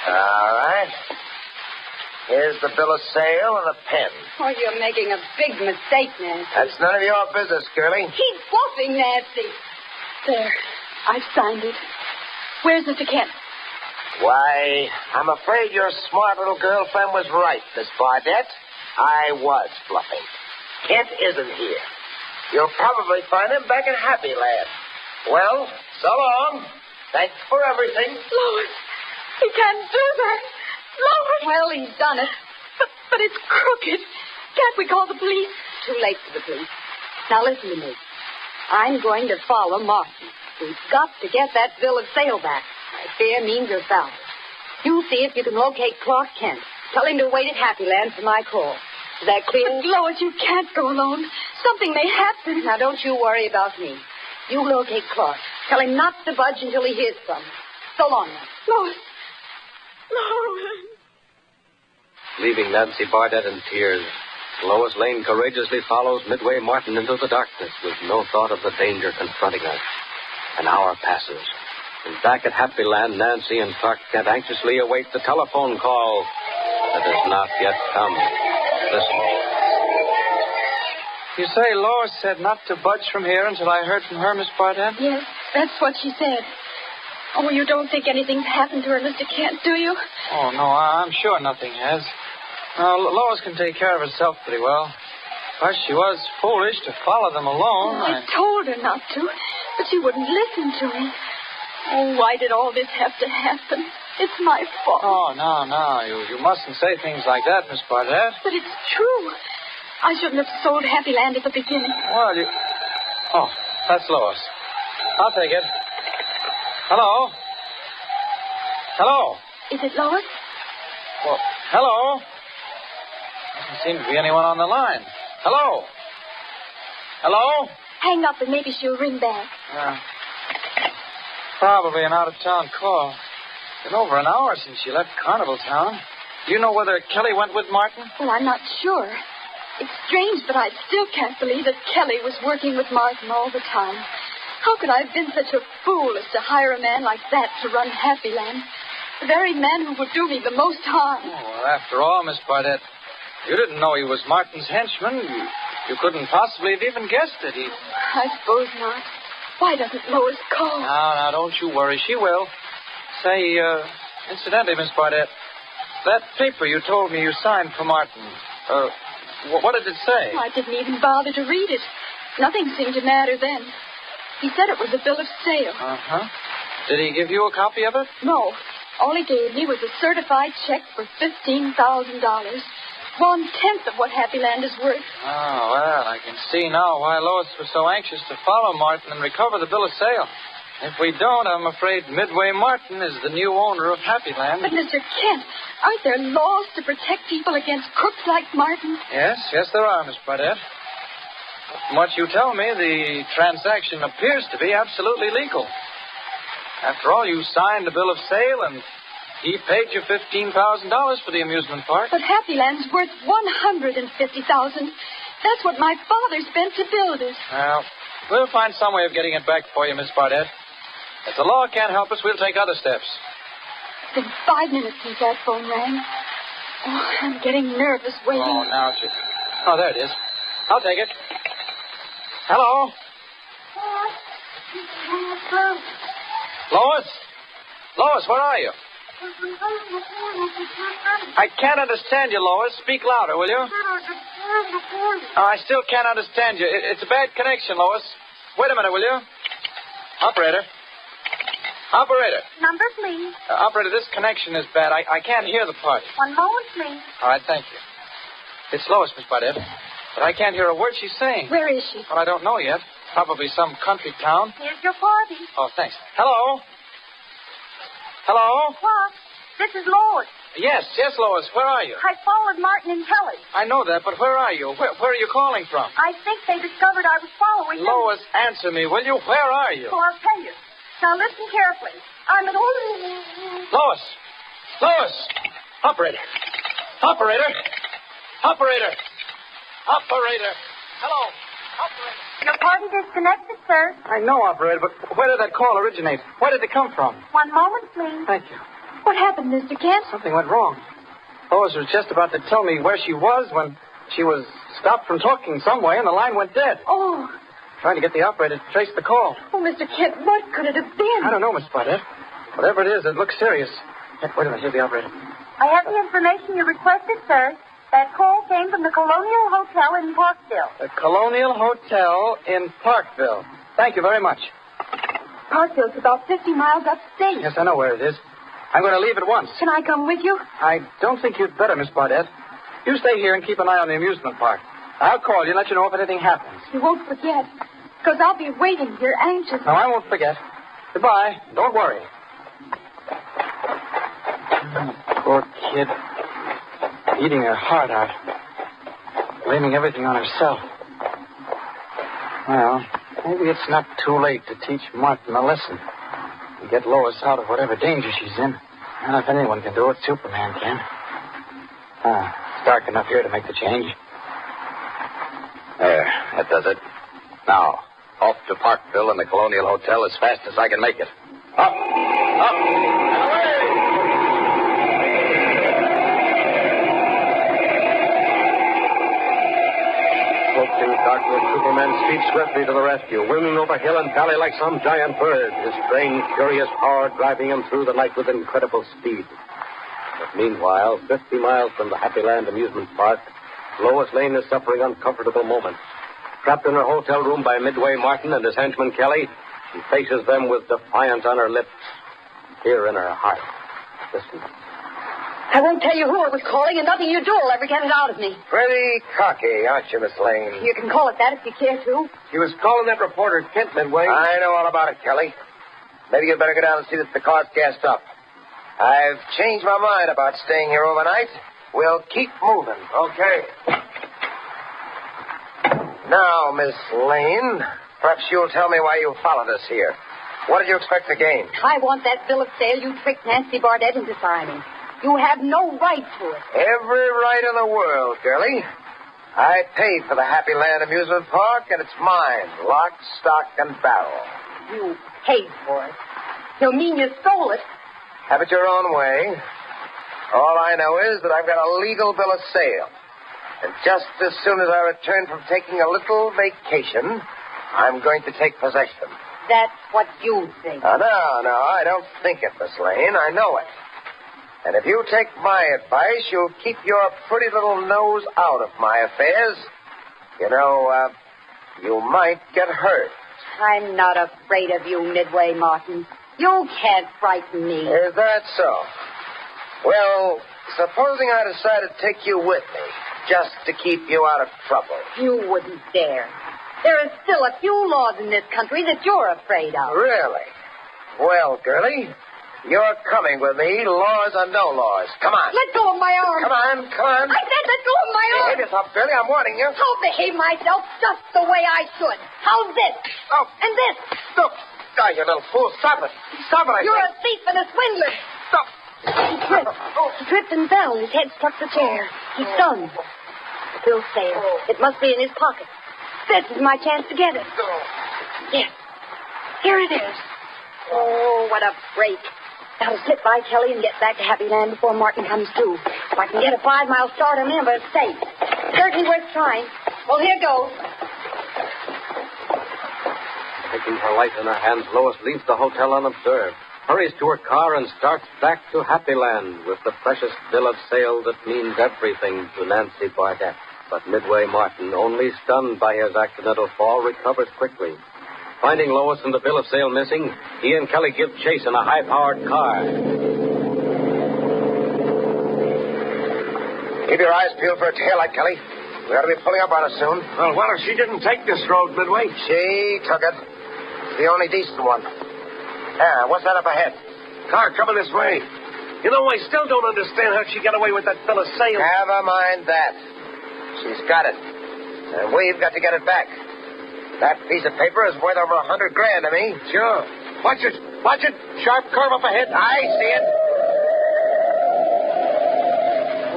All right. Here's the bill of sale and a pen.
Oh, you're making a big mistake, Nancy.
That's none of your business, girlie.
He's bluffing, Nancy.
There. I've signed it. Where's Mr. Kent?
Why, I'm afraid your smart little girlfriend was right, Miss Bardette. I was bluffing. Kent isn't here. You'll probably find him back in Happy Land. Well, so long. Thanks for everything.
Lois, he can't do that. Lois!
Well, he's done it.
But it's crooked. Can't we call the police?
Too late for the police. Now listen to me. I'm going to follow Martin. We've got to get that bill of sale back. By fair means or foul. You see if you can locate Clark Kent. Tell him to wait at Happy Land for my call. Is that clear?
But, Lois, you can't go alone. Something may happen.
Now, don't you worry about me. You locate Clark. Tell him not to budge until he hears from me. So long now.
Lois. Lois.
Leaving Nancy Barnett in tears, Lois Lane courageously follows Midway Martin into the darkness with no thought of the danger confronting her. An hour passes, and back at Happy Land, Nancy and Clark Kent anxiously await the telephone call that has not yet come. Listen.
You say Lois said not to budge from here until I heard from her, Miss Barnett?
Yes, that's what she said. Oh, you don't think anything's happened to her, Mr. Kent, do you?
Oh, no, I'm sure nothing has. Lois can take care of herself pretty well. But she was foolish to follow them alone.
I told her not to, but she wouldn't listen to me. Oh, why did all this have to happen? It's my fault.
Oh, no. You mustn't say things like that, Miss Barnett.
But it's true. I shouldn't have sold Happy Land at the beginning.
Well, you... Oh, that's Lois. I'll take it. Hello? Hello?
Is it Lois?
Well, hello? Doesn't seem to be anyone on the line. Hello? Hello?
Hang up and maybe she'll ring back.
Probably an out-of-town call. It's been over an hour since she left Carnival Town. Do you know whether Kelly went with Martin?
Well, I'm not sure. It's strange, but I still can't believe that Kelly was working with Martin all the time. How could I have been such a fool as to hire a man like that to run Happy Land? The very man who would do me the most harm.
Oh, well, after all, Miss Barnett, you didn't know he was Martin's henchman. You couldn't possibly have even guessed it.
I suppose not. Why doesn't Lois call?
Now, don't you worry. She will. Say, incidentally, Miss Barnett, that paper you told me you signed for Martin, what did it say?
I didn't even bother to read it. Nothing seemed to matter then. He said it was a bill of sale.
Uh-huh. Did he give you a copy of it?
No. All he gave me was a certified check for $15,000. 1/10 of what Happy Land is worth.
Oh, well, I can see now why Lois was so anxious to follow Martin and recover the bill of sale. If we don't, I'm afraid Midway Martin is the new owner of Happy Land.
But, Mr. Kent, aren't there laws to protect people against crooks like Martin?
Yes, there are, Miss Barnett. From what you tell me, the transaction appears to be absolutely legal. After all, you signed the bill of sale, and he paid you $15,000 for the amusement park.
But Happy Land's worth $150,000. That's what my father spent to build it.
Well, we'll find some way of getting it back for you, Miss Barnett. If the law can't help us, we'll take other steps.
It's been 5 minutes since that phone rang. Oh, I'm getting nervous waiting.
Oh, now it's... Oh, there it is. I'll take it. Hello? Lois? Lois, where are you? I can't understand you, Lois. Speak louder, will you? I still can't understand you. It's a bad connection, Lois. Wait a minute, will you? Operator.
Number, please.
Operator, this connection is bad. I can't hear the party.
1 moment, please.
All right, thank you. It's Lois, Miss Barnett. But I can't hear a word she's saying.
Where is she?
Well, I don't know yet. Probably some country town.
Here's your party.
Oh, thanks. Hello? Hello?
What? This is Lois.
Yes, Lois. Where are you?
I followed Martin and Kelly.
I know that, but where are you? Where are you calling from?
I think they discovered I was following them.
Lois, answer me, will you? Where are you?
So I'll tell you. Now listen carefully. I'm at
Lois! Operator! Hello! Operator!
Your party disconnected, sir.
I know, operator, but where did that call originate? Where did it come from?
1 moment, please.
Thank you.
What happened, Mr. Kent?
Something went wrong. Lois was just about to tell me where she was when she was stopped from talking some way and the line went dead.
Oh.
Trying to get the operator to trace the call.
Oh, Mr. Kent, what could it have been?
I don't know, Miss Barnett. Whatever it is, it looks serious. Wait a minute, here's the operator.
I have the information you requested, sir. That call came from the Colonial Hotel in Parkville.
The Colonial Hotel in Parkville. Thank you very much.
Parkville's about 50 miles upstate.
Yes, I know where it is. I'm going to leave at once.
Can I come with you?
I don't think you'd better, Miss Bardette. You stay here and keep an eye on the amusement park. I'll call you and let you know if anything happens.
You won't forget, because I'll be waiting here anxiously.
No, I won't forget. Goodbye. Don't worry. Poor kid. Eating her heart out. Blaming everything on herself. Well, maybe it's not too late to teach Martin a lesson. And get Lois out of whatever danger she's in. And if anyone can do it, Superman can. It's dark enough here to make the change.
There, that does it. Now, off to Parkville and the Colonial Hotel as fast as I can make it. Up, up, and away!
Cloaked in darkness, Superman speeds swiftly to the rescue, winging over hill and valley like some giant bird, his strange, curious power driving him through the night with incredible speed. But meanwhile, 50 miles from the Happy Land amusement park, Lois Lane is suffering uncomfortable moments. Trapped in her hotel room by Midway Martin and his henchman Kelly, she faces them with defiance on her lips, fear in her heart. Listen.
I won't tell you who it was calling, and nothing you do will ever get it out of me.
Pretty cocky, aren't you, Miss Lane?
You can call it that if you care to.
He was calling that reporter Kent, Midway.
I know all about it, Kelly. Maybe you'd better go down and see that the car's gassed up. I've changed my mind about staying here overnight. We'll keep moving. Okay. Now, Miss Lane, perhaps you'll tell me why you followed us here. What did you expect to gain?
I want that bill of sale you tricked Nancy Bardette into signing. You have no right to it.
Every right in the world, girlie. I paid for the Happy Land amusement park, and it's mine. Lock, stock, and barrel.
You paid for it. You mean you stole it?
Have it your own way. All I know is that I've got a legal bill of sale. And just as soon as I return from taking a little vacation, I'm going to take possession.
That's what you think.
No, I don't think it, Miss Lane. I know it. And if you take my advice, you'll keep your pretty little nose out of my affairs. You know, you might get hurt.
I'm not afraid of you, Midway Martin. You can't frighten me.
Is that so? Well, supposing I decide to take you with me, just to keep you out of trouble.
You wouldn't dare. There are still a few laws in this country that you're afraid of.
Really? Well, girlie, you're coming with me, laws or no laws. Come on.
Let go of my arm.
Come on.
I said let go of my arm.
Behave yourself, girlie. I'm warning you.
I'll behave myself just the way I should. How's this?
Oh.
And this?
Stop. Oh, you little fool. Stop it. Stop it, I
You're
say.
a thief and a swindler.
Stop.
He tripped and fell. His head struck the chair. He's stunned. The bill's sale. It must be in his pocket. This is my chance to get it. Yes. Here it is. Oh, what a break. Now to slip by Kelly and get back to Happy Land before Martin comes through. If I can get a 5-mile start on him, but it's safe. Certainly worth trying. Well, here goes.
Taking her life in her hands, Lois leaves the hotel unobserved, hurries to her car, and starts back to Happy Land with the precious bill of sale that means everything to Nancy Bardette. But Midway Martin, only stunned by his accidental fall, recovers quickly. Finding Lois and the bill of sale missing, he and Kelly give chase in a high-powered car.
Keep your eyes peeled for a taillight, Kelly. We ought to be pulling up on us soon.
Well, what if she didn't take this road, Midway?
She took it. It's the only decent one. What's that up ahead?
Car coming this way. You know, I still don't understand how she got away with that bill of sale.
Never mind that. She's got it. And we've got to get it back. That piece of paper is worth over $100,000 to me.
Sure. Watch it. Watch it. Sharp curve up ahead.
I see it.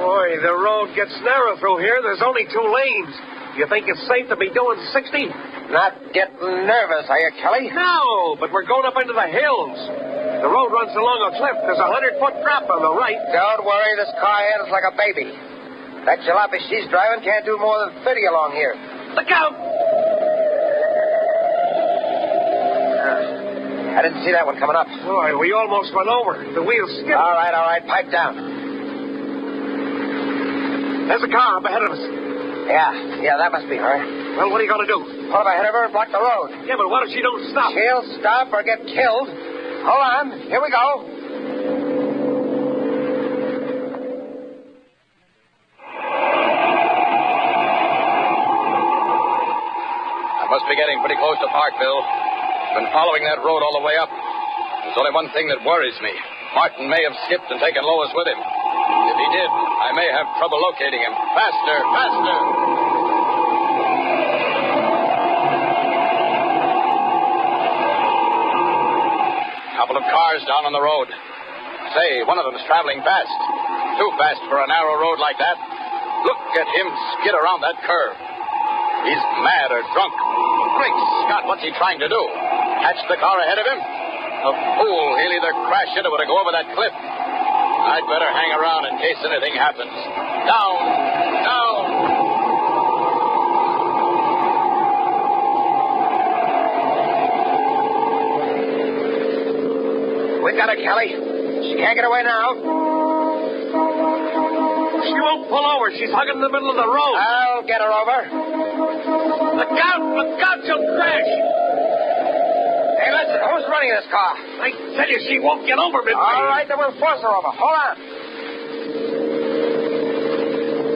Boy, the road gets narrow through here. There's only 2 lanes. You think it's safe to be doing 60?
Not getting nervous, are you, Kelly?
No, but we're going up into the hills. The road runs along a cliff. There's a 100-foot drop on the right.
Don't worry, this car handles like a baby. That jalopy she's driving can't do more than 30 along here.
Look out!
I didn't see that one coming up.
Boy, we almost went over. The wheels skipped.
All right. Pipe down.
There's a car up ahead of us.
Yeah, that must be her.
Well, what are you going to do?
Pull up ahead of her and block the road.
Yeah, but what if she don't stop?
She'll stop or get killed. Hold on. Here we go.
I must be getting pretty close to Parkville. Been following that road all the way up. There's only one thing that worries me. Martin may have skipped and taken Lois with him. If he did, I may have trouble locating him. Faster, faster! Couple of cars down on the road. Say, one of them's traveling fast. Too fast for a narrow road like that. Look at him skid around that curve. He's mad or drunk. Great Scott, what's he trying to do? Catch the car ahead of him? A fool. He'll either crash into it or go over that cliff. I'd better hang around in case anything happens. Down! Down!
We got her, Kelly. She can't get away now.
She won't pull over. She's hugging in the middle of the road.
I'll get her over.
Look out! Look out! She'll crash!
Hey, listen, who's running this car?
I tell you, she won't get over Midway.
All right, then we'll force her over. Hold on.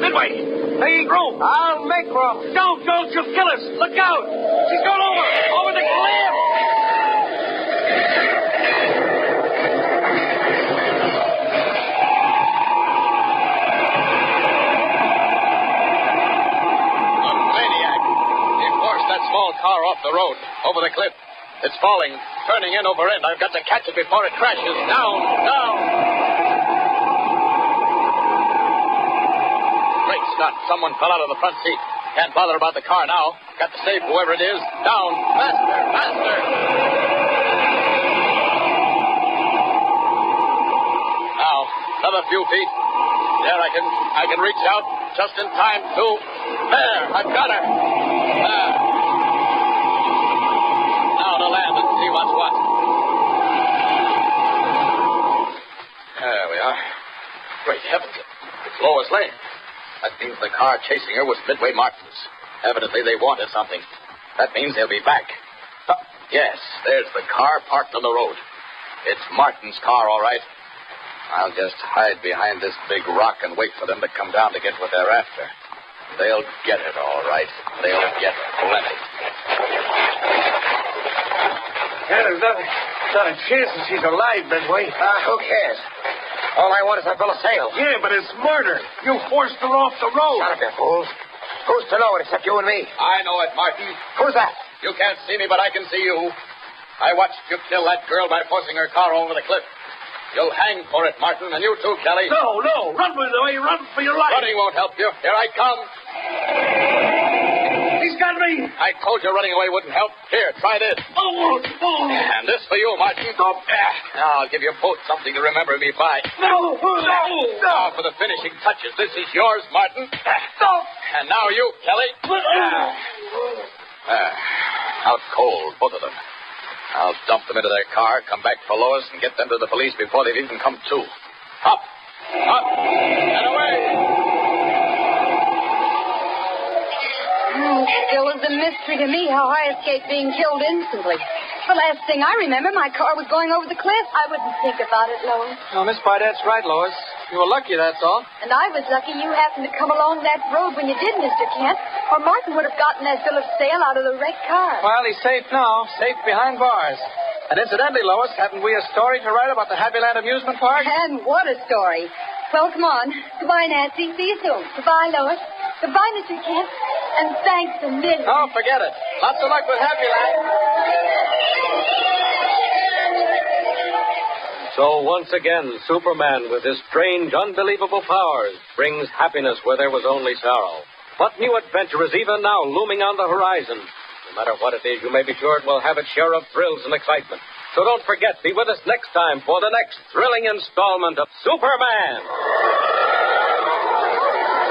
Midway! There ain't room.
I'll make room.
Don't! She'll kill us. Look out! She's going over! Over the cliff!
Small car off the road, over the cliff. It's falling, turning in over end. I've got to catch it before it crashes. Down, down. Great Scott, someone fell out of the front seat. Can't bother about the car now. Got to save whoever it is. Down, faster, faster. Now, another few feet. There, I can reach out just in time to... There, I've got her. There. To land and see what's what. There we are. Great heavens. It's Lois Lane. That means the car chasing her was Midway Martin's. Evidently they wanted something. That means they'll be back. Yes, there's the car parked on the road. It's Martin's car, all right. I'll just hide behind this big rock and wait for them to come down to get what they're after. They'll get it, all right. They'll get plenty.
Yeah, there's not a chance that she's alive, Midway.
Who cares? All I want is that bill of sale.
Yeah, but it's murder. You forced her off the road.
Shut up, you fools. Who's to know it except you and me?
I know it, Martin.
Who's that?
You can't see me, but I can see you. I watched you kill that girl by forcing her car over the cliff. You'll hang for it, Martin, and you too, Kelly.
No. Run, Midway. Run for your life.
Running won't help you. Here I come.
He's got me.
I told you running away wouldn't help. Here, try this.
Oh.
And this for you, Martin. I'll give you both something to remember me by.
No.
Now for the finishing touches. This is yours, Martin. And now you, Kelly. Out cold, both of them. I'll dump them into their car, come back for Lois, and get them to the police before they've even come to. Up, and away.
Still is a mystery to me how I escaped being killed instantly. The last thing I remember, my car was going over the cliff. I wouldn't think about it, Lois.
No, Miss Bardette's right, Lois. You were lucky, that's all.
And I was lucky you happened to come along that road when you did, Mr. Kent, or Martin would have gotten that bill of sale out of the wrecked car.
Well, he's safe now, safe behind bars. And incidentally, Lois, haven't we a story to write about the Happy Land Amusement Park?
And what a story. Well, come on. Goodbye, Nancy. See you soon. Goodbye, Lois. Goodbye, Mr. Kent. And thanks a million.
Oh, forget it. Lots of luck with Happy Land.
So once again, Superman, with his strange, unbelievable powers, brings happiness where there was only sorrow. But new adventure is even now looming on the horizon. No matter what it is, you may be sure it will have its share of thrills and excitement. So don't forget, be with us next time for the next thrilling installment of Superman.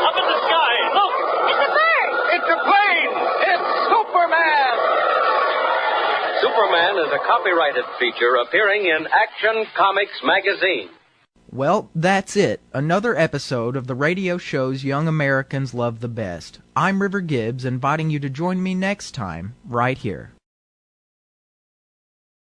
Up in the sky, look!
It's a bird!
It's a plane! It's Superman! Superman is a copyrighted feature appearing in Action Comics magazine.
Well, that's it. Another episode of the radio shows young Americans love the best. I'm River Gibbs, inviting you to join me next time, right here.